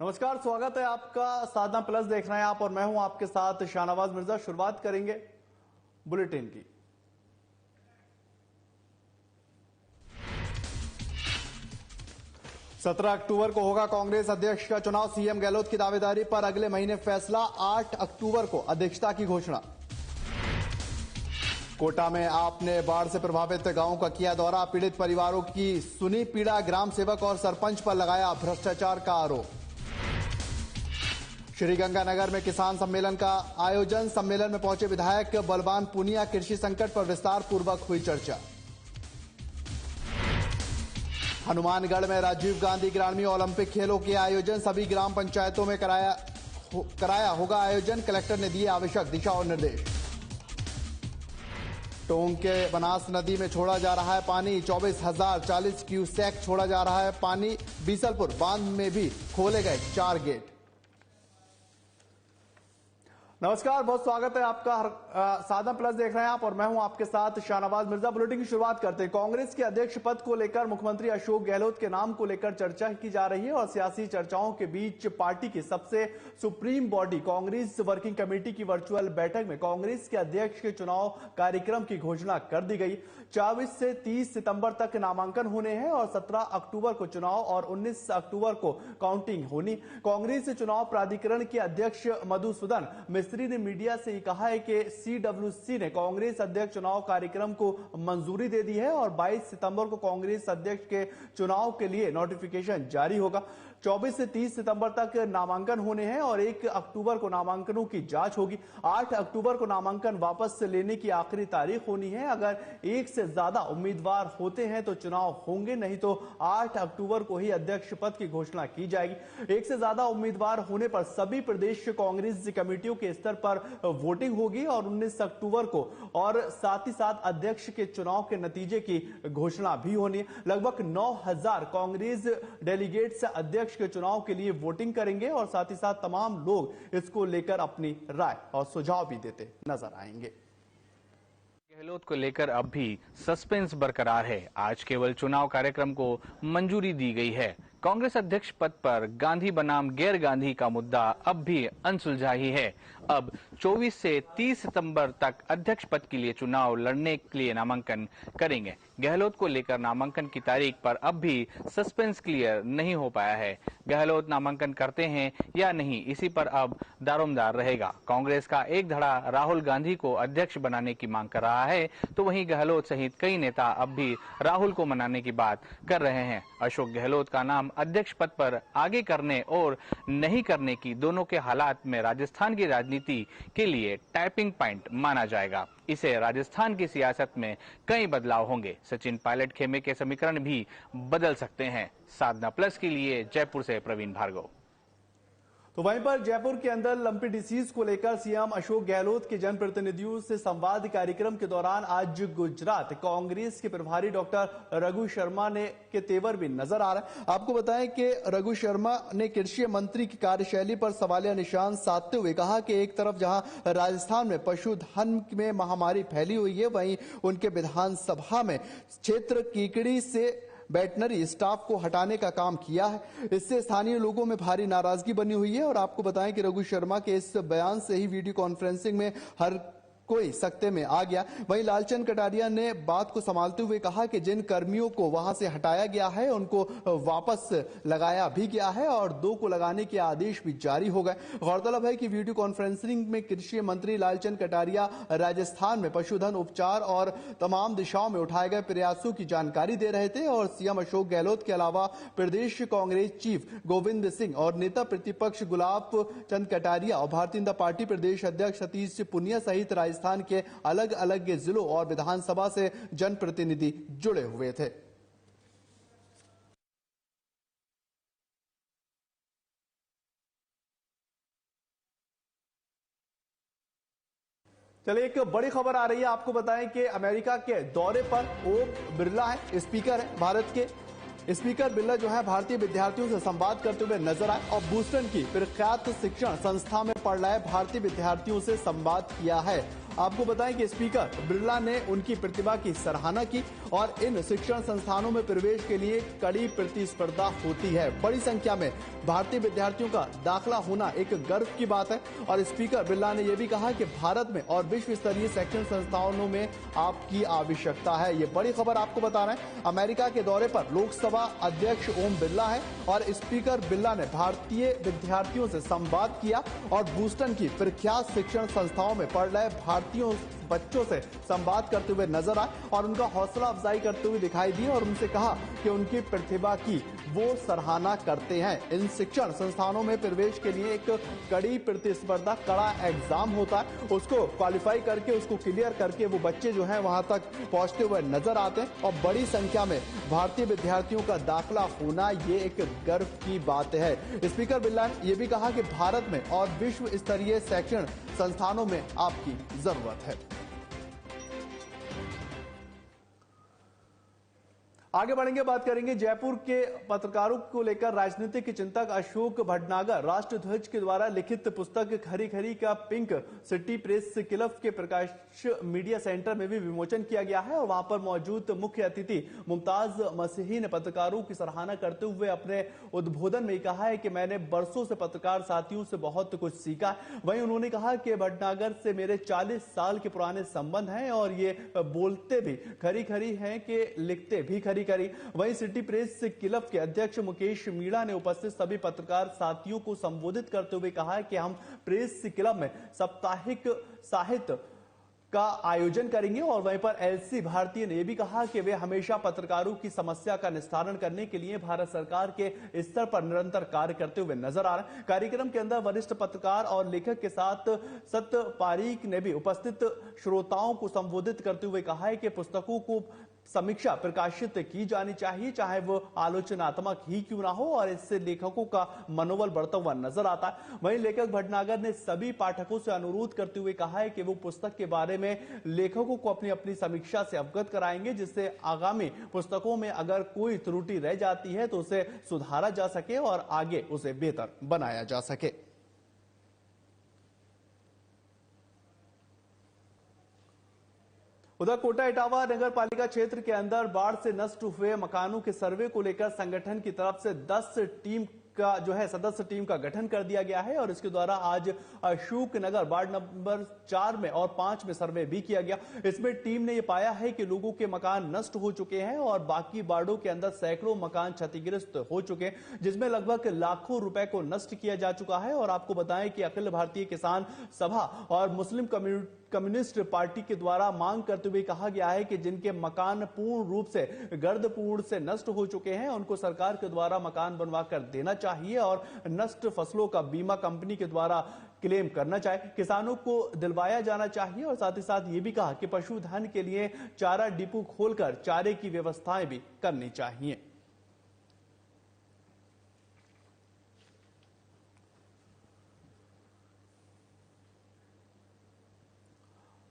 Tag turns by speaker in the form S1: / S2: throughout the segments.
S1: नमस्कार, स्वागत है आपका। साधना प्लस देख रहे हैं आप और मैं हूं आपके साथ शाहनवाज मिर्जा। शुरुआत करेंगे बुलेटिन की। सत्रह अक्टूबर को होगा कांग्रेस अध्यक्ष का चुनाव। सीएम गहलोत की दावेदारी पर अगले महीने फैसला। 8 अक्टूबर को अध्यक्षता की घोषणा। कोटा में आपने बाढ़ से प्रभावित गांवों का किया दौरा। पीड़ित परिवारों की सुनी पीड़ा। ग्राम सेवक और सरपंच पर लगाया भ्रष्टाचार का आरोप। श्रीगंगानगर में किसान सम्मेलन का आयोजन। सम्मेलन में पहुंचे विधायक बलवान पूनिया। कृषि संकट पर विस्तार पूर्वक हुई चर्चा। हनुमानगढ़ में राजीव गांधी ग्रामीण ओलंपिक खेलों के आयोजन। सभी ग्राम पंचायतों में कराया होगा आयोजन। कलेक्टर ने दिए आवश्यक दिशा और निर्देश। टोंक के बनास नदी में छोड़ा जा रहा है पानी। 24,040 क्यूसेक छोड़ा जा रहा है पानी। बीसलपुर बांध में भी खोले गए 4 गेट। नमस्कार, बहुत स्वागत है आपका। साधना प्लस देख रहे हैं आप और मैं हूं आपके साथ शाहनवाज मिर्जा। बुलेटिन की शुरुआत करते हैं। कांग्रेस के अध्यक्ष पद को लेकर मुख्यमंत्री अशोक गहलोत के नाम को लेकर चर्चा की जा रही है और सियासी चर्चाओं के बीच पार्टी की सबसे supreme body Congress working committee की वर्चुअल बैठक में कांग्रेस के अध्यक्ष के चुनाव कार्यक्रम की घोषणा कर दी गई। 24 से 30 सितंबर तक नामांकन होने हैं और 17 अक्टूबर को चुनाव और 19 अक्टूबर को काउंटिंग होनी। कांग्रेस चुनाव प्राधिकरण के अध्यक्ष मधुसूदन मिस्त्री ने मीडिया से कहा है कि सीडब्ल्यूसी ने कांग्रेस अध्यक्ष चुनाव कार्यक्रम को मंजूरी दे दी है और 22 सितंबर को कांग्रेस अध्यक्ष के चुनाव के लिए नोटिफिकेशन जारी होगा। 24 से 30 सितंबर तक नामांकन होने हैं और 1 अक्टूबर को नामांकनों की जांच होगी। 8 अक्टूबर को नामांकन वापस लेने की आखिरी तारीख होनी है। अगर एक से ज्यादा उम्मीदवार होते हैं तो चुनाव होंगे, नहीं तो 8 अक्टूबर को ही अध्यक्ष पद की घोषणा की जाएगी। एक से ज्यादा उम्मीदवार होने पर सभी प्रदेश कांग्रेस कमेटियों के स्तर पर वोटिंग होगी और 19 अक्टूबर को और साथ ही साथ अध्यक्ष के चुनाव के नतीजे की घोषणा भी होनी है। लगभग 9,000 कांग्रेस डेलीगेट्स अध्यक्ष के चुनाव के लिए वोटिंग करेंगे और साथ ही साथ तमाम लोग इसको लेकर अपनी राय और सुझाव भी देते नजर आएंगे।
S2: गहलोत को लेकर अब भी सस्पेंस बरकरार है। आज केवल चुनाव कार्यक्रम को मंजूरी दी गई है। कांग्रेस अध्यक्ष पद पर गांधी बनाम गैर गांधी का मुद्दा अब भी अनसुलझा ही है। अब 24 से 30 सितंबर तक अध्यक्ष पद के लिए चुनाव लड़ने के लिए नामांकन करेंगे। गहलोत को लेकर नामांकन की तारीख पर अब भी सस्पेंस क्लियर नहीं हो पाया है। गहलोत नामांकन करते हैं या नहीं, इसी पर अब दारोमदार रहेगा। कांग्रेस का एक धड़ा राहुल गांधी को अध्यक्ष बनाने की मांग कर रहा है, तो वहीं गहलोत सहित कई नेता अब भी राहुल को मनाने की बात कर रहे हैं। अशोक गहलोत का नाम अध्यक्ष पद पर आगे करने और नहीं करने की दोनों के हालात में राजस्थान की राजनीति के लिए टाइपिंग पॉइंट माना जाएगा। इसे राजस्थान की सियासत में कई बदलाव होंगे। सचिन पायलट खेमे के समीकरण भी बदल सकते हैं। साधना प्लस के लिए जयपुर से प्रवीण भार्गव।
S1: तो वहीं पर जयपुर के अंदर लंपी डिसीज को लेकर सीएम अशोक गहलोत के जनप्रतिनिधियों से संवाद कार्यक्रम के दौरान आज गुजरात कांग्रेस के प्रभारी डॉक्टर रघु शर्मा ने के तेवर भी नजर आ रहा है। आपको बताएं कि रघु शर्मा ने कृषि मंत्री की कार्यशैली पर सवालिया निशान साधते हुए कहा कि एक तरफ जहां राजस्थान में पशुधन में महामारी फैली हुई है, वहीं उनके विधानसभा में क्षेत्र कीकड़ी से वेटनरी स्टाफ को हटाने का काम किया है। इससे स्थानीय लोगों में भारी नाराजगी बनी हुई है और आपको बताएं कि रघु शर्मा के इस बयान से ही वीडियो कॉन्फ्रेंसिंग में हर कोई सकते में आ गया। वहीं लालचंद कटारिया ने बात को संभालते हुए कहा कि जिन कर्मियों को वहां से हटाया गया है उनको वापस लगाया भी गया है और 2 को लगाने के आदेश भी जारी हो गए। गौरतलब है कि वीडियो कॉन्फ्रेंसिंग में कृषि मंत्री लालचंद कटारिया राजस्थान में पशुधन उपचार और तमाम दिशाओं में उठाए गए प्रयासों की जानकारी दे रहे थे और सीएम अशोक गहलोत के अलावा प्रदेश कांग्रेस चीफ गोविंद सिंह और नेता प्रतिपक्ष गुलाब चंद कटारिया और भारतीय जनता पार्टी प्रदेश अध्यक्ष सतीश पुनिया सहित राजस्थान के अलग अलग जिलों और विधानसभा से जनप्रतिनिधि जुड़े हुए थे। चलिए, एक बड़ी खबर आ रही है। आपको बताएं कि अमेरिका के दौरे पर ओम बिरला है, स्पीकर है भारत के। स्पीकर बिरला जो है भारतीय विद्यार्थियों से संवाद करते हुए नजर आए और बूस्टन की प्रख्यात शिक्षण संस्था में पढ़ रहे भारतीय विद्यार्थियों से संवाद किया है आपको बताएं कि स्पीकर बिरला ने उनकी प्रतिभा की सराहना की और इन शिक्षण संस्थानों में प्रवेश के लिए कड़ी प्रतिस्पर्धा होती है। बड़ी संख्या में भारतीय विद्यार्थियों का दाखिला होना एक गर्व की बात है। और स्पीकर बिरला ने यह भी कहा कि भारत में और विश्व स्तरीय शैक्षणिक संस्थानों में आपकी आवश्यकता है। ये बड़ी खबर आपको बता रहे हैं। अमेरिका के दौरे पर लोकसभा अध्यक्ष ओम बिरला है और स्पीकर बिरला ने भारतीय विद्यार्थियों से संवाद किया और बूस्टन की प्रख्यात शिक्षण संस्थाओं में पढ़ रहे भारतीयों बच्चों से संवाद करते हुए नजर आए और उनका हौसला अफजाई करते हुए दिखाई दिए और उनसे कहा कि उनकी प्रतिभा की वो सराहना करते हैं। इन शिक्षण संस्थानों में प्रवेश के लिए एक कड़ी प्रतिस्पर्धा, कड़ा एग्जाम होता है। उसको क्वालिफाई करके, उसको क्लियर करके वो बच्चे जो हैं वहां तक पहुंचते हुए नजर आते हैं और बड़ी संख्या में भारतीय विद्यार्थियों का दाखिला होना ये एक गर्व की बात है। स्पीकर बिरला ने यह भी कहा कि भारत में और विश्व स्तरीय शैक्षण संस्थानों में आपकी जरूरत है। आगे बढ़ेंगे, बात करेंगे जयपुर के पत्रकारों को लेकर। राजनीतिक चिंतक अशोक भटनागर राष्ट्रध्वज के द्वारा लिखित पुस्तक खरी खरी का पिंक सिटी प्रेस क्लब के प्रकाश मीडिया सेंटर में भी विमोचन किया गया है और वहां पर मौजूद मुख्य अतिथि मुमताज मसीही ने पत्रकारों की सराहना करते हुए अपने उद्बोधन में कहा है कि मैंने बरसों से पत्रकार साथियों से बहुत कुछ सीखा। वहीं उन्होंने कहा कि भटनागर से मेरे 40 साल के पुराने संबंध हैं और ये बोलते भी खरी खरी हैं कि लिखते भी खरी करी। वहीं सिटी प्रेस क्लब के अध्यक्ष मुकेश मीणा ने उपस्थित सभी पत्रकार साथियों को संबोधित करते हुए कहा कि हम प्रेस क्लब में साप्ताहिक साहित्य का आयोजन करेंगे और वहीं पर एलसी भारती ने भी कहा कि वे हमेशा पत्रकारों की समस्या का निस्तारण करने के लिए भारत सरकार के स्तर पर निरंतर कार्य करते हुए नजर आ रहे हैं। कार्यक्रम के अंदर वरिष्ठ पत्रकार और लेखक के साथ सत्य पारीक ने भी उपस्थित श्रोताओं को संबोधित करते हुए कहा है कि पुस्तकों को समीक्षा प्रकाशित की जानी चाहिए, चाहे वो आलोचनात्मक ही क्यों ना हो, और इससे लेखकों का मनोबल बढ़ता हुआ नजर आता है। वहीं लेखक भटनागर ने सभी पाठकों से अनुरोध करते हुए कहा है कि वो पुस्तक के बारे में लेखकों को अपनी अपनी समीक्षा से अवगत कराएंगे, जिससे आगामी पुस्तकों में अगर कोई त्रुटि रह जाती है तो उसे सुधारा जा सके और आगे उसे बेहतर बनाया जा सके। उधर कोटा इटावा नगर पालिका क्षेत्र के अंदर बाढ़ से नष्ट हुए मकानों के सर्वे को लेकर संगठन की तरफ से 10 टीम का जो है सदस्य टीम का गठन कर दिया गया है और इसके द्वारा आज अशोक नगर वार्ड नंबर 4 में और 5 में सर्वे भी किया गया। इसमें टीम ने यह पाया है कि लोगों के मकान नष्ट हो चुके हैं और बाकी वार्डों के अंदर सैकड़ों मकान क्षतिग्रस्त हो चुके हैं, जिसमें लगभग लाखों रुपए को नष्ट किया जा चुका है। और आपको बताएं कि अखिल भारतीय किसान सभा और मुस्लिम कम्युनिस्ट पार्टी के द्वारा मांग करते हुए कहा गया है कि जिनके मकान पूर्ण रूप से गर्दपूर्ण से नष्ट हो चुके हैं उनको सरकार के द्वारा मकान बनवा कर देना चाहिए और नष्ट फसलों का बीमा कंपनी के द्वारा क्लेम करना चाहिए, किसानों को दिलवाया जाना चाहिए। और साथ ही साथ ये भी कहा कि पशुधन के लिए चारा डिपो खोलकर चारे की व्यवस्थाएं भी करनी चाहिए।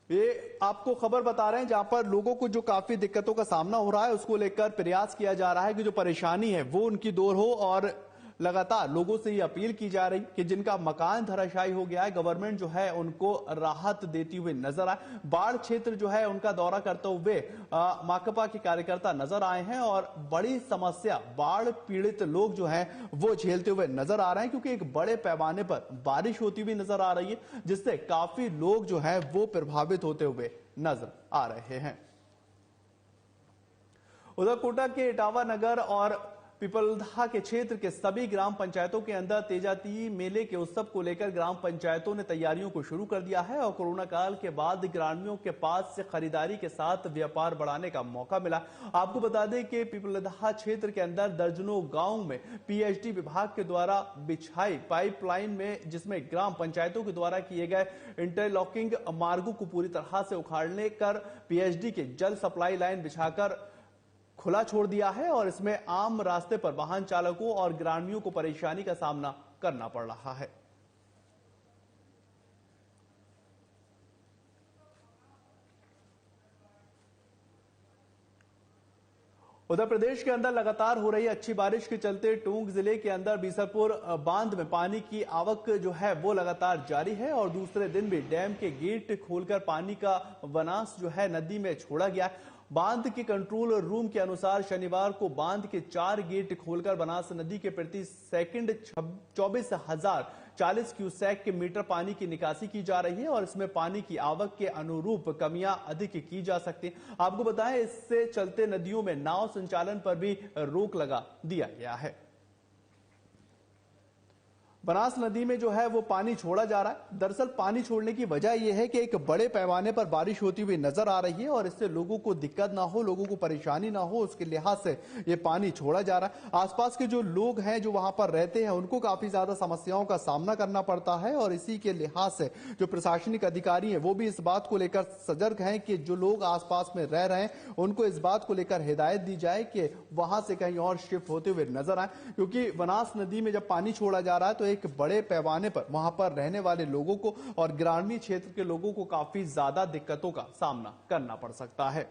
S1: ये आपको खबर बता रहे हैं जहां पर लोगों को जो काफी दिक्कतों का सामना हो रहा है उसको लेकर प्रयास किया जा रहा है कि जो परेशानी है वो उनकी दूर हो और लगातार लोगों से ये अपील की जा रही कि जिनका मकान धराशायी हो गया है गवर्नमेंट जो है उनको राहत देती हुई नजर आए। बाढ़ क्षेत्र जो है उनका दौरा करते हुए माकपा के कार्यकर्ता नजर आए हैं और बड़ी समस्या बाढ़ पीड़ित लोग जो हैं वो झेलते हुए नजर आ रहे हैं, क्योंकि एक बड़े पैमाने पर बारिश होती हुई नजर आ रही है जिससे काफी लोग जो है वो प्रभावित होते हुए नजर आ रहे हैं। उधर कोटा के इटावा नगर और पिपलधा के क्षेत्र के सभी ग्राम पंचायतों के अंदर तेजाती मेले के उत्सव को लेकर ग्राम पंचायतों ने तैयारियों को शुरू कर दिया है और कोरोना काल के बाद ग्रामीणों के पास से खरीदारी के साथ व्यापार बढ़ाने का मौका मिला। आपको बता दें कि पिपलधा क्षेत्र के अंदर दर्जनों गांव में पीएचडी विभाग के द्वारा बिछाई पाइपलाइन में, जिसमें ग्राम पंचायतों के द्वारा किए गए इंटरलॉकिंग मार्गों को पूरी तरह से उखाड़ने कर पीएचडी के जल सप्लाई लाइन बिछाकर खुला छोड़ दिया है और इसमें आम रास्ते पर वाहन चालकों और ग्रामीणों को परेशानी का सामना करना पड़ रहा है। उत्तर प्रदेश के अंदर लगातार हो रही अच्छी बारिश के चलते टोंक जिले के अंदर बीसलपुर बांध में पानी की आवक जो है वो लगातार जारी है और दूसरे दिन भी डैम के गेट खोलकर पानी का वनांश जो है नदी में छोड़ा गया है। बांध के कंट्रोल रूम के अनुसार शनिवार को बांध के 4 गेट खोलकर बनास नदी के प्रति सेकंड 24,040 क्यूसेक के मीटर पानी की निकासी की जा रही है और इसमें पानी की आवक के अनुरूप कमियां अधिक की जा सकती हैं। आपको बताएं, इससे चलते नदियों में नाव संचालन पर भी रोक लगा दिया गया है। बनास नदी में जो है वो पानी छोड़ा जा रहा है। दरअसल पानी छोड़ने की वजह यह है कि एक बड़े पैमाने पर बारिश होती हुई नजर आ रही है और इससे लोगों को दिक्कत ना हो, लोगों को परेशानी ना हो, उसके लिहाज से ये पानी छोड़ा जा रहा है। आसपास के जो लोग हैं जो वहां पर रहते हैं उनको काफी ज्यादा समस्याओं का सामना करना पड़ता है और इसी के लिहाज से जो प्रशासनिक अधिकारी हैं वो भी इस बात को लेकर सजग हैं कि जो लोग आसपास में रह रहे हैं उनको इस बात को लेकर हिदायत दी जाए कि वहां से कहीं और शिफ्ट होते हुए नजर आए, क्योंकि बनास नदी में जब पानी छोड़ा जा रहा है तो एक बड़े पैमाने पर वहां पर रहने वाले लोगों को और ग्रामीण क्षेत्र के लोगों को काफी ज्यादा दिक्कतों का सामना करना पड़ सकता है।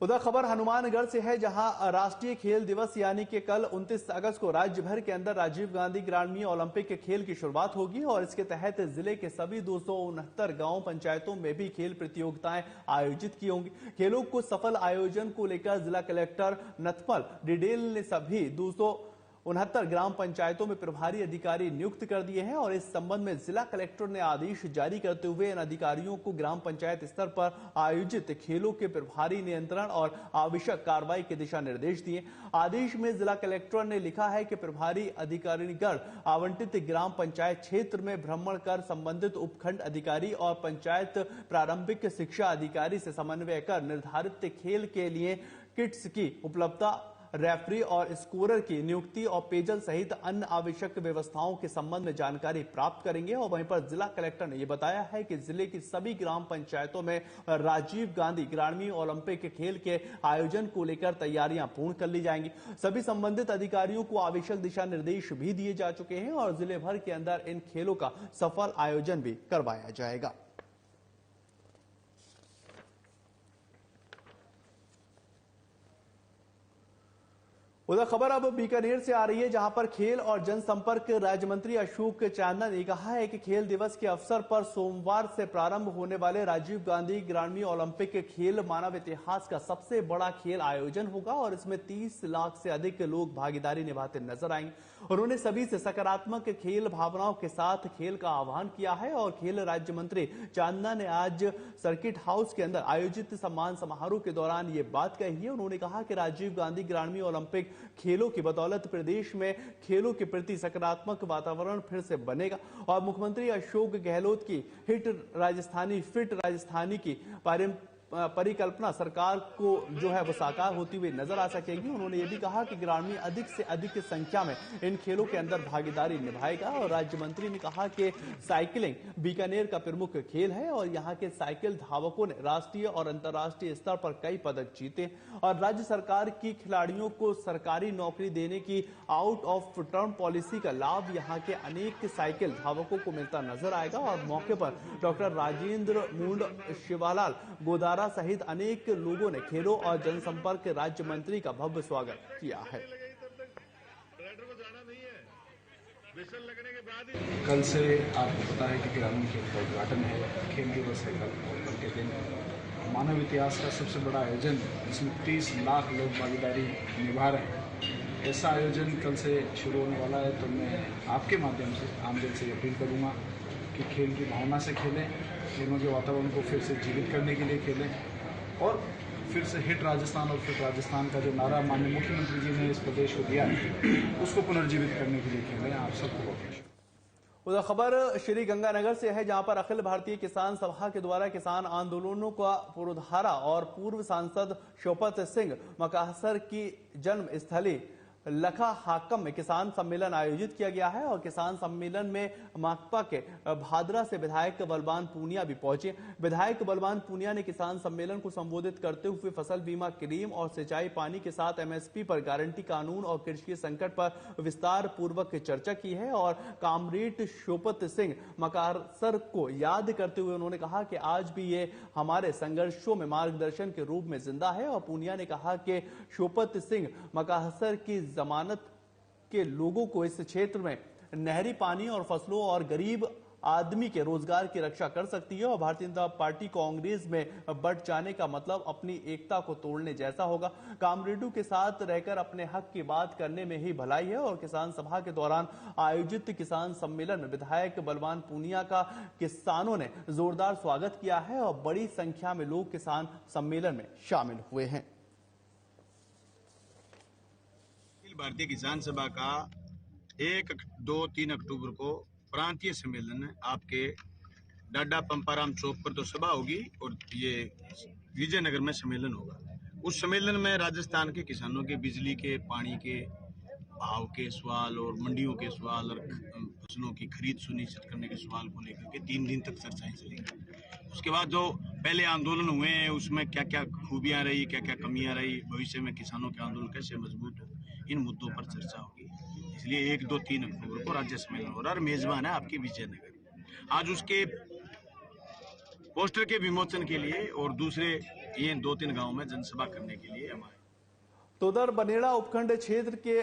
S1: उधर खबर हनुमानगढ़ से है, जहां राष्ट्रीय खेल दिवस यानी कि कल 29 अगस्त को राज्य भर के अंदर राजीव गांधी ग्रामीण ओलंपिक के खेल की शुरुआत होगी और इसके तहत जिले के सभी 269 गांव पंचायतों में भी खेल प्रतियोगिताएं आयोजित की होंगी। खेलों को सफल आयोजन को लेकर जिला कलेक्टर नथमल डिडेल ने सभी 269 ग्राम पंचायतों में प्रभारी अधिकारी नियुक्त कर दिए हैं और इस संबंध में जिला कलेक्टर ने आदेश जारी करते हुए इन अधिकारियों को ग्राम पंचायत स्तर पर आयोजित खेलों के प्रभारी नियंत्रण और आवश्यक कार्रवाई के दिशा निर्देश दिए। आदेश में जिला कलेक्टर ने लिखा है कि प्रभारी अधिकारीगण आवंटित ग्राम पंचायत क्षेत्र में भ्रमण कर संबंधित उपखंड अधिकारी और पंचायत प्रारंभिक शिक्षा अधिकारी से समन्वय कर निर्धारित खेल के लिए किट्स की उपलब्धता, रेफरी और स्कोरर की नियुक्ति और पेयजल सहित अन्य आवश्यक व्यवस्थाओं के संबंध में जानकारी प्राप्त करेंगे। और वहीं पर जिला कलेक्टर ने यह बताया है कि जिले की सभी ग्राम पंचायतों में राजीव गांधी ग्रामीण ओलंपिक खेल के आयोजन को लेकर तैयारियां पूर्ण कर ली जाएंगी। सभी संबंधित अधिकारियों को आवश्यक दिशा निर्देश भी दिए जा चुके हैं और जिले भर के अंदर इन खेलों का सफल आयोजन भी करवाया जाएगा। उधर खबर अब बीकानेर से आ रही है, जहां पर खेल और जनसंपर्क राज्य मंत्री अशोक चांदना ने कहा है कि खेल दिवस के अवसर पर सोमवार से प्रारंभ होने वाले राजीव गांधी ग्रामीण ओलंपिक खेल मानव इतिहास का सबसे बड़ा खेल आयोजन होगा और इसमें 30 लाख से अधिक लोग भागीदारी निभाते नजर आएंगे। उन्होंने सभी से सकारात्मक खेल भावनाओं के साथ खेल का आह्वान किया है और खेल राज्य मंत्री चांदना ने आज सर्किट हाउस के अंदर आयोजित सम्मान समारोह के दौरान ये बात कही है। उन्होंने कहा कि राजीव गांधी ग्रामीण ओलंपिक खेलों की बदौलत प्रदेश में खेलों के प्रति सकारात्मक वातावरण फिर से बनेगा और मुख्यमंत्री अशोक गहलोत की फिट राजस्थानी की परिकल्पना सरकार को जो है वो साकार होती हुई नजर आ सकेगी। उन्होंने ये भी कहा कि ग्रामीण अधिक से अधिक संख्या में इन खेलों के अंदर भागीदारी निभाएगा और राज्य मंत्री ने कहा कि साइकिलिंग बीकानेर का प्रमुख खेल है और यहाँ के साइकिल धावकों ने राष्ट्रीय और अंतर्राष्ट्रीय स्तर पर कई पदक जीते और राज्य सरकार की खिलाड़ियों को सरकारी नौकरी देने की आउट ऑफ टर्म पॉलिसी का लाभ यहाँ के अनेक साइकिल धावकों को मिलता नजर आएगा। और मौके पर डॉक्टर राजेंद्र मुंड, शिवालाल गोदारा सहित अनेक लोगों ने खेलों और जनसंपर्क राज्य मंत्री का भव्य स्वागत किया है।
S3: कल से आपको पता है कि ग्रामीण खेल का उद्घाटन है, खेल दिवस है कल के दिन। मानव इतिहास का सबसे बड़ा आयोजन, इसमें 30 लाख लोग भागीदारी निभा रहे हैं। ऐसा आयोजन कल से शुरू होने वाला है, तो मैं आपके माध्यम से आमजन से अपील करूंगा कि खेल की भावना से खेलें, खेलों के वातावरण को फिर से जीवित करने के लिए खेलें और फिर से हिट राजस्थान और फिट राजस्थान का जो नारा माननीय मुख्यमंत्री जी ने इस प्रदेश को दिया है उसको पुनर्जीवित करने के लिए खेलें। आप सबको बहुत।
S1: उधर खबर श्री गंगानगर से है, जहां पर अखिल भारतीय किसान सभा के द्वारा किसान आंदोलनों का पुरोधारा और पूर्व सांसद शोपत सिंह मकासर की जन्म स्थली लखा हाकम में किसान सम्मेलन आयोजित किया गया है और किसान सम्मेलन में माकपा के भादरा से विधायक बलवान पूनिया भी पहुंचे। विधायक बलवान पूनिया ने किसान सम्मेलन को संबोधित करते हुए फसल बीमा क्रीम और सिंचाई पानी के साथ एमएसपी पर गारंटी कानून और कृषि संकट पर विस्तार पूर्वक चर्चा की है और कामरेड शोपत सिंह मकारसर को याद करते हुए उन्होंने कहा कि आज भी ये हमारे संघर्षों में मार्गदर्शन के रूप में जिंदा है। और पूनिया ने कहा कि शोपत सिंह मकारसर की जमानत के लोगों को इस क्षेत्र में नहरी पानी और फसलों और गरीब आदमी के रोजगार की रक्षा कर सकती है और भारतीय जनता पार्टी कांग्रेस में बट जाने का मतलब अपनी एकता को तोड़ने जैसा होगा। कामरेडों के साथ रहकर अपने हक की बात करने में ही भलाई है। और किसान सभा के दौरान आयोजित किसान सम्मेलन में विधायक बलवान पूनिया का किसानों ने जोरदार स्वागत किया है और बड़ी संख्या में लोग किसान सम्मेलन में शामिल हुए हैं।
S4: भारतीय किसान सभा का 1, 2, 3 अक्टूबर को प्रांतीय सम्मेलन आपके डाडा पंपाराम चौक पर तो सभा होगी और ये विजयनगर में सम्मेलन होगा। उस सम्मेलन में राजस्थान के किसानों के बिजली के, पानी के भाव के सवाल और मंडियों के सवाल और फसलों की खरीद सुनिश्चित करने के सवाल को लेकर के 3 दिन तक चर्चाएं चलेंगी। उसके बाद जो पहले आंदोलन हुए हैं उसमें क्या क्या खूबियां रही, क्या क्या कमियां रही, भविष्य में किसानों के आंदोलन कैसे मजबूत हो, इन मुद्दों पर चर्चा होगी। इसलिए 1, 2, 3 अक्टूबर को राज्य सम्मेलन हो रहा है और मेजबान है आपकी विजयनगर। आज उसके पोस्टर के विमोचन के लिए और दूसरे ये 2-3 गांवों में जनसभा करने के लिए हमारे
S1: तो उधर बनेड़ा उपखंड क्षेत्र के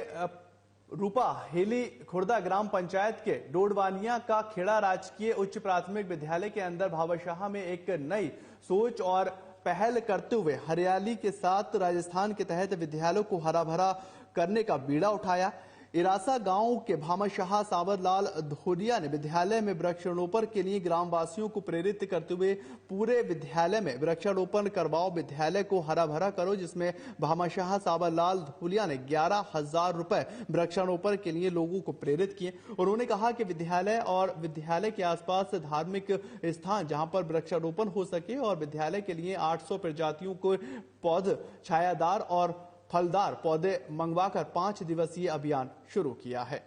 S1: रूपा हेली खुर्दा ग्राम पंचायत के डोडवानिया का खेड़ा राजकीय उच्च प्राथमिक विद्यालय के अंदर भावशाह में एक नई सोच और पहल करते हुए हरियाली के साथ राजस्थान के तहत विद्यालयों को हरा भरा करने का बीड़ा उठाया। इरासा गांव के भामाशाह सावरलाल धोलिया ने विद्यालय में वृक्षारोपण के लिए ग्रामवासियों को प्रेरित करते हुए पूरे विद्यालय में वृक्षारोपण करवाओ, विद्यालय को हरा भरा करो, जिसमें भामाशाह सावरलाल धोलिया ने 11,000 रुपए वृक्षारोपण के लिए लोगों को प्रेरित किए। उन्होंने कहा कि विद्यालय और विद्यालय के आसपास धार्मिक स्थान जहां पर वृक्षारोपण हो सके और विद्यालय के लिए 800 प्रजातियों को पौधे, छायादार और फलदार पौधे मंगवाकर 5 दिवसीय अभियान शुरू किया है।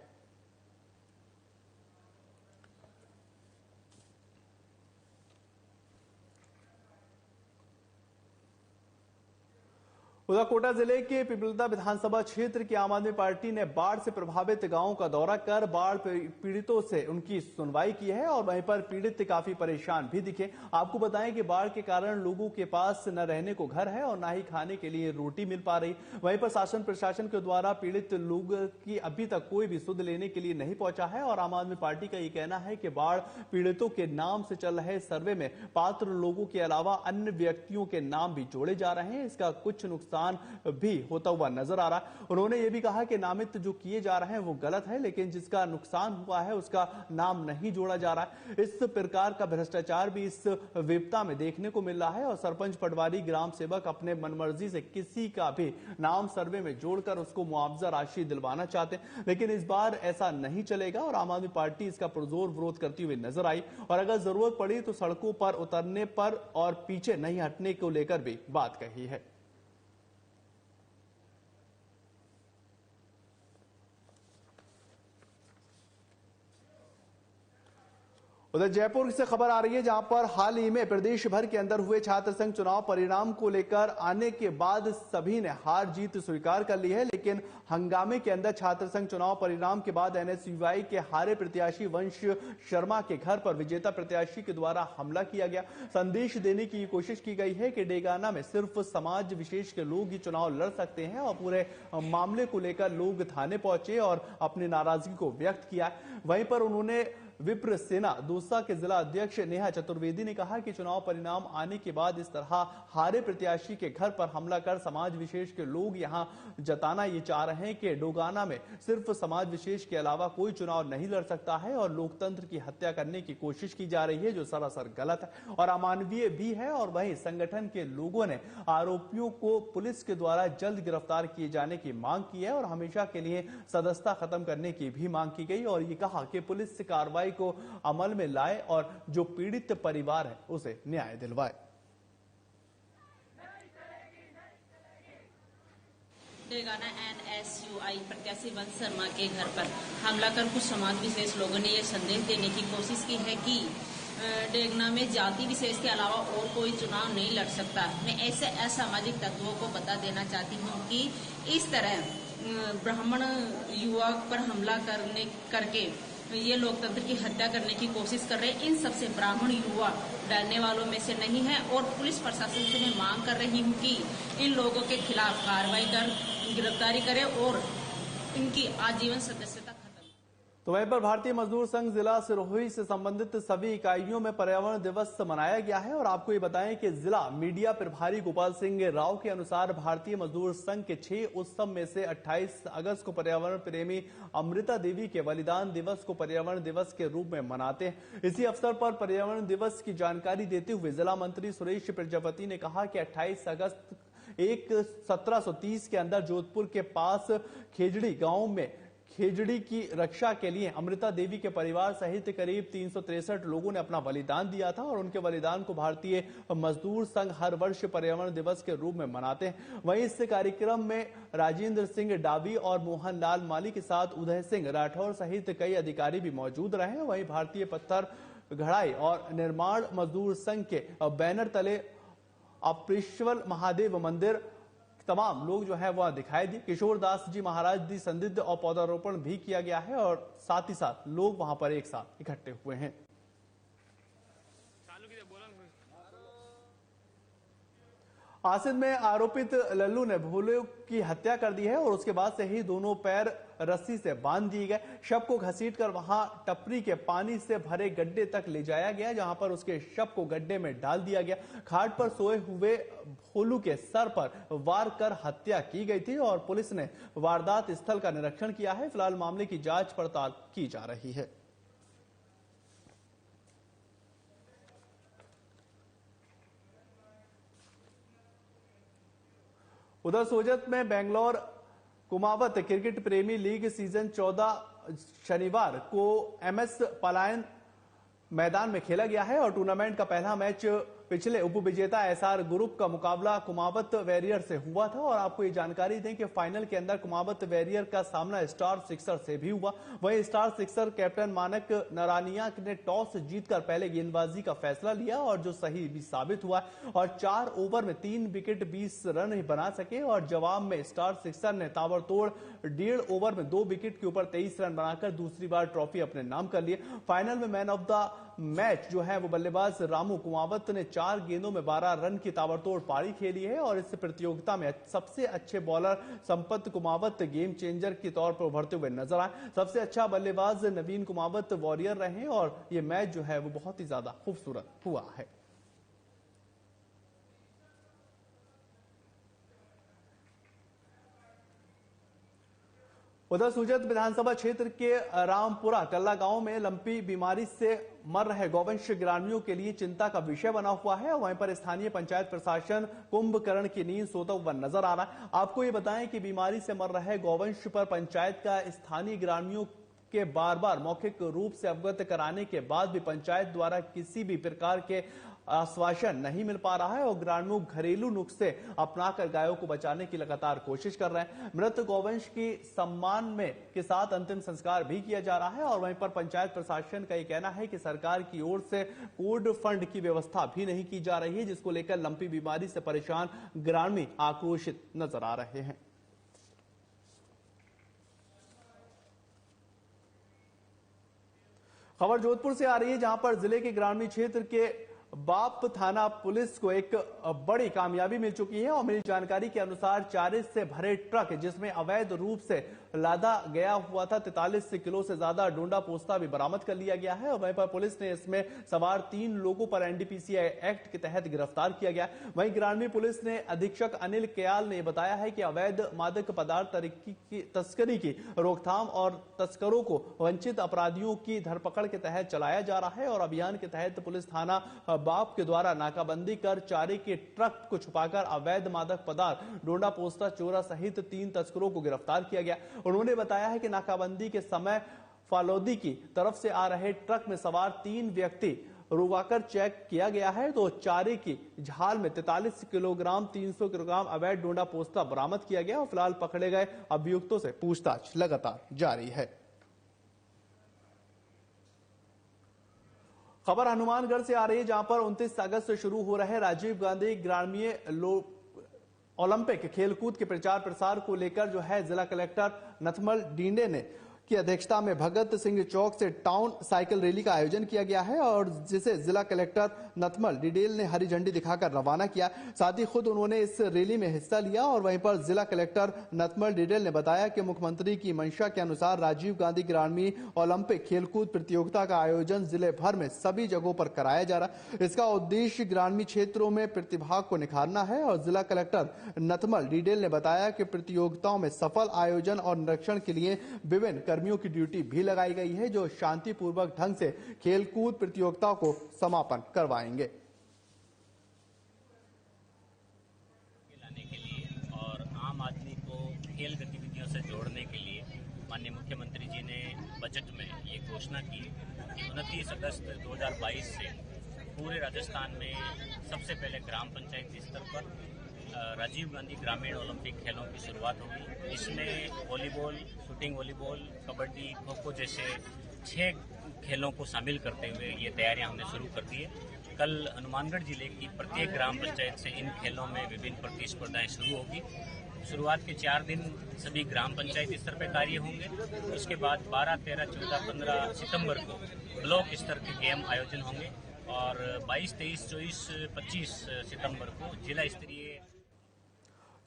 S1: उधर कोटा जिले के पिपलदा विधानसभा क्षेत्र की आम आदमी पार्टी ने बाढ़ से प्रभावित गांवों का दौरा कर बाढ़ पीड़ितों से उनकी सुनवाई की है और वहीं पर पीड़ित काफी परेशान भी दिखे। आपको बताएं कि बाढ़ के कारण लोगों के पास न रहने को घर है और न ही खाने के लिए रोटी मिल पा रही। वहीं पर शासन प्रशासन के द्वारा पीड़ित लोगों की अभी तक कोई भी सुध लेने के लिए नहीं पहुंचा है और आम आदमी पार्टी का ये कहना है कि बाढ़ पीड़ितों के नाम से चल रहे सर्वे में पात्र लोगों के अलावा अन्य व्यक्तियों के नाम भी जोड़े जा रहे हैं। इसका कुछ नुकसान भी होता हुआ नजर आ रहा है। उन्होंने ये भी कहा कि नामित जो किए जा रहे हैं वो गलत है, लेकिन जिसका नुकसान हुआ है उसका नाम नहीं जोड़ा जा रहा है। इस प्रकार का भ्रष्टाचार भी इस विपदा में देखने को मिल रहा है और सरपंच पटवारी ग्राम सेवक अपने मनमर्जी से किसी का भी नाम सर्वे में जोड़कर उसको मुआवजा राशि दिलवाना चाहते हैं, लेकिन इस बार ऐसा नहीं चलेगा और आम आदमी पार्टी इसका पुरजोर विरोध करती हुई नजर आई और अगर जरूरत पड़ी तो सड़कों पर उतरने पर और पीछे नहीं हटने को लेकर भी बात कही है। उधर जयपुर से खबर आ रही है जहां पर हाल ही में प्रदेश भर के अंदर हुए छात्र संघ चुनाव परिणाम को लेकर आने के बाद सभी ने हार जीत स्वीकार कर ली है, लेकिन हंगामे के अंदर छात्र संघ चुनाव परिणाम के बाद एनएसयूआई के हारे प्रत्याशी वंश शर्मा के घर पर विजेता प्रत्याशी के द्वारा हमला किया गया। संदेश देने की कोशिश की गई है कि डेगाना में सिर्फ समाज विशेष के लोग ही चुनाव लड़ सकते हैं और पूरे मामले को लेकर लोग थाने पहुंचे और अपनी नाराजगी को व्यक्त किया। वहीं पर उन्होंने विप्र सेना दूसा के जिला अध्यक्ष नेहा चतुर्वेदी ने कहा कि चुनाव परिणाम आने के बाद इस तरह हारे प्रत्याशी के घर पर हमला कर समाज विशेष के लोग यहां जताना ये चाह रहे हैं कि डोगाना में सिर्फ समाज विशेष के अलावा कोई चुनाव नहीं लड़ सकता है और लोकतंत्र की हत्या करने की कोशिश की जा रही है, जो सरासर गलत है और अमानवीय भी है। और वहीं संगठन के लोगों ने आरोपियों को पुलिस के द्वारा जल्द गिरफ्तार किए जाने की मांग की है और हमेशा के लिए सदस्यता खत्म करने की भी मांग की गई और ये कहा कि पुलिस से कार्रवाई को अमल में लाए और जो पीड़ित परिवार है उसे न्याय दिलवाए।
S5: डेगाना NSUI प्रत्याशी वंश शर्मा के घर पर हमला कर कुछ समाज विशेष लोगों ने यह संदेश देने की कोशिश की है कि डेगना में जाति विशेष के अलावा और कोई चुनाव नहीं लड़ सकता। मैं ऐसे असामाजिक तत्वों को बता देना चाहती हूँ कि इस तरह ब्राह्मण युवक पर हमला करके ये लोकतंत्र की हत्या करने की कोशिश कर रहे हैं। इन सबसे ब्राह्मण युवा डरने वालों में से नहीं है और पुलिस प्रशासन से मैं मांग कर रही हूँ कि इन लोगों के खिलाफ कार्रवाई कर गिरफ्तारी करे और इनकी आजीवन सदस्यता खत्म।
S1: तो वहीं पर भारतीय मजदूर संघ जिला सिरोही से संबंधित सभी इकाइयों में पर्यावरण दिवस मनाया गया है और आपको ये बताएं कि जिला मीडिया प्रभारी गोपाल सिंह राव के अनुसार भारतीय मजदूर संघ के 6 उत्सव में से 28 अगस्त को पर्यावरण प्रेमी अमृता देवी के बलिदान दिवस को पर्यावरण दिवस के रूप में मनाते हैं। इसी अवसर पर पर्यावरण दिवस की जानकारी देते हुए जिला मंत्री सुरेश प्रजापति ने कहा कि 28 अगस्त 1730 के अंदर जोधपुर के पास खेजड़ी गांव में खेजड़ी की रक्षा के लिए अमृता देवी के परिवार सहित करीब 363 लोगों ने अपना बलिदान दिया था और उनके बलिदान को भारतीय मजदूर संघ हर वर्ष पर्यावरण दिवस के रूप में मनाते हैं। वहीं इस कार्यक्रम में राजेंद्र सिंह डावी और मोहन लाल माली के साथ उदय सिंह राठौर सहित कई अधिकारी भी मौजूद रहे। वहीं भारतीय पत्थर घड़ाई और निर्माण मजदूर संघ के बैनर तले अपरेश्वर महादेव मंदिर तमाम लोग जो है वह दिखाई दिए। किशोर दास जी महाराज दी संदिग्ध और पौधारोपण भी किया गया है और साथ ही साथ लोग वहां पर एक साथ इकट्ठे हुए हैं। आसिद में आरोपित लल्लू ने भोले की हत्या कर दी है और उसके बाद से ही दोनों पैर रस्सी से बांध दिए गए। शव को घसीटकर वहां टपरी के पानी से भरे गड्ढे तक ले जाया गया, जहां पर उसके शव को गड्ढे में डाल दिया गया। खाट पर सोए हुए भोलू के सर पर वार कर हत्या की गई थी और पुलिस ने वारदात स्थल का निरीक्षण किया है। फिलहाल मामले की जांच पड़ताल की जा रही है। उधर सोजत में बेंगलोर कुमावत क्रिकेट प्रेमी लीग सीजन 14 शनिवार को MS पलायन मैदान में खेला गया है और टूर्नामेंट का पहला मैच पिछले उपविजेता SR ग्रुप का मुकाबला कुमावत वॉरियर से हुआ था और आपको ये जानकारी दें कि फाइनल के अंदर कुमावत वॉरियर का सामना स्टार सिक्सर से भी हुआ। वहीं स्टार सिक्सर कैप्टन मानक नारानिया ने टॉस जीतकर पहले गेंदबाजी का फैसला लिया और जो सही भी साबित हुआ और 4 ओवर में 3 विकेट 20 रन ही बना सके और जवाब में स्टार सिक्सर ने ताबड़तोड़ 1.5 ओवर में 2 विकेट के ऊपर 23 रन बनाकर दूसरी बार ट्रॉफी अपने नाम कर लिए। फाइनल में मैन ऑफ द मैच जो है वो बल्लेबाज रामू कुमावत ने 4 गेंदों में 12 रन की ताबड़तोड़ पारी खेली है और इस प्रतियोगिता में सबसे अच्छे bowler Sampat Kumawat game changer के तौर पर उभरते हुए नजर आए। सबसे अच्छा बल्लेबाज नवीन कुमावत वॉरियर रहे और ये मैच जो है वो बहुत ही ज्यादा खूबसूरत हुआ है। उधर सुजत विधानसभा क्षेत्र के रामपुरा कल्ला गांव में लंपी बीमारी से मर रहे गौवंश ग्रामीणों के लिए चिंता का विषय बना हुआ है। वहीं पर स्थानीय पंचायत प्रशासन कुंभकर्ण की नींद सोता हुआ नजर आ रहा है। आपको ये बताएं कि बीमारी से मर रहे गौवंश पर पंचायत का स्थानीय ग्रामीणों के बार बार मौखिक रूप से अवगत कराने के बाद भी पंचायत द्वारा किसी भी प्रकार के आश्वासन नहीं मिल पा रहा है और ग्रामीण घरेलू नुस्खे अपनाकर गायों को बचाने की लगातार कोशिश कर रहे हैं। मृत गौवंश की सम्मान में के साथ अंतिम संस्कार भी किया जा रहा है और वहीं पर पंचायत प्रशासन का यह कहना है कि सरकार की ओर से कोड फंड की व्यवस्था भी नहीं की जा रही है, जिसको लेकर लंपी बीमारी से परेशान ग्रामीण आक्रोशित नजर आ रहे हैं। खबर जोधपुर से आ रही है, जहां पर जिले के ग्रामीण क्षेत्र के बाप थाना पुलिस को एक बड़ी कामयाबी मिल चुकी है और मिली जानकारी के अनुसार चारे से भरे ट्रक जिसमें अवैध रूप से लादा गया हुआ था 43 किलो से ज्यादा डोंडा पोस्ता भी बरामद कर लिया गया है और वहीं पर पुलिस ने इसमें सवार 3 लोगों पर NDPC एक्ट के तहत गिरफ्तार किया गया। वहीं ग्रामीण पुलिस ने अधीक्षक अनिल कयाल ने बताया है कि अवैध मादक पदार्थ तस्करी की रोकथाम और तस्करों को वंचित अपराधियों की धरपकड़ के तहत चलाया जा रहा है और अभियान के तहत पुलिस थाना बाप के द्वारा नाकाबंदी कर चारे के ट्रक को छुपाकर अवैध मादक पदार्थ डोंडा पोस्ता चोरा सहित 3 तस्करों को गिरफ्तार किया गया। उन्होंने बताया है कि नाकाबंदी के समय फालोदी की तरफ से आ रहे ट्रक में सवार 3 व्यक्ति रुकवाकर चेक किया गया है तो चारे की झाल में 43 किलोग्राम 300 किलोग्राम अवैध डोडा पोस्ता बरामद किया गया और फिलहाल पकड़े गए अभियुक्तों से पूछताछ लगातार जारी है। खबर हनुमानगढ़ से आ रही है, जहां पर 29 अगस्त से शुरू हो रहे राजीव गांधी ग्रामीण ओलंपिक खेलकूद के प्रचार प्रसार को लेकर जो है जिला कलेक्टर नथमल डींडे ने की अध्यक्षता में भगत सिंह चौक से टाउन साइकिल रैली का आयोजन किया गया है और जिसे जिला कलेक्टर नथमल डिडेल ने हरी झंडी दिखाकर रवाना किया। साथ ही खुद उन्होंने इस रैली में हिस्सा लिया और वहीं पर जिला कलेक्टर नथमल डिडेल ने बताया कि मुख्यमंत्री की मंशा के अनुसार राजीव गांधी ग्रामीण ओलंपिक खेलकूद प्रतियोगिता का आयोजन जिले भर में सभी जगहों पर कराया जा रहा है। इसका उद्देश्य ग्रामीण क्षेत्रों में प्रतिभा को निखारना है और जिला कलेक्टर नथमल डिडेल ने बताया कि प्रतियोगिताओं में सफल आयोजन और निरीक्षण के लिए विभिन्न कर्मियों की ड्यूटी भी लगाई गई है जो शांतिपूर्वक ढंग से खेलकूद प्रतियोगिता को समापन करवाएंगे।
S6: लाने के लिए और आम आदमी को खेल गतिविधियों से जोड़ने के लिए माननीय मुख्यमंत्री जी ने बजट में ये घोषणा की कि 29 अगस्त 2022 से पूरे राजस्थान में सबसे पहले ग्राम पंचायत स्तर पर राजीव गांधी ग्रामीण ओलंपिक खेलों की शुरुआत होगी। इसमें volleyball, shooting volleyball, kabaddi, kho kho जैसे 6 खेलों को शामिल करते हुए ये तैयारियां हमने शुरू कर दी है। कल हनुमानगढ़ जिले की प्रत्येक ग्राम पंचायत से इन खेलों में विभिन्न प्रतिस्पर्धाएं शुरू होगी। शुरुआत के 4 दिन सभी ग्राम पंचायत स्तर पर कार्य होंगे। उसके बाद 12, 13, 14, 15 सितंबर को ब्लॉक स्तर के गेम आयोजन होंगे और 22, 23, 24, 25 सितंबर को जिला स्तरीय।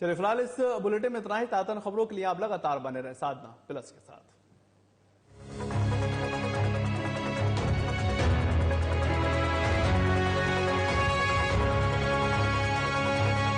S1: चलिए फिलहाल इस बुलेटिन में इतना ही। ताज़ा खबरों के लिए आप लगातार बने रहे साधना प्लस के साथ।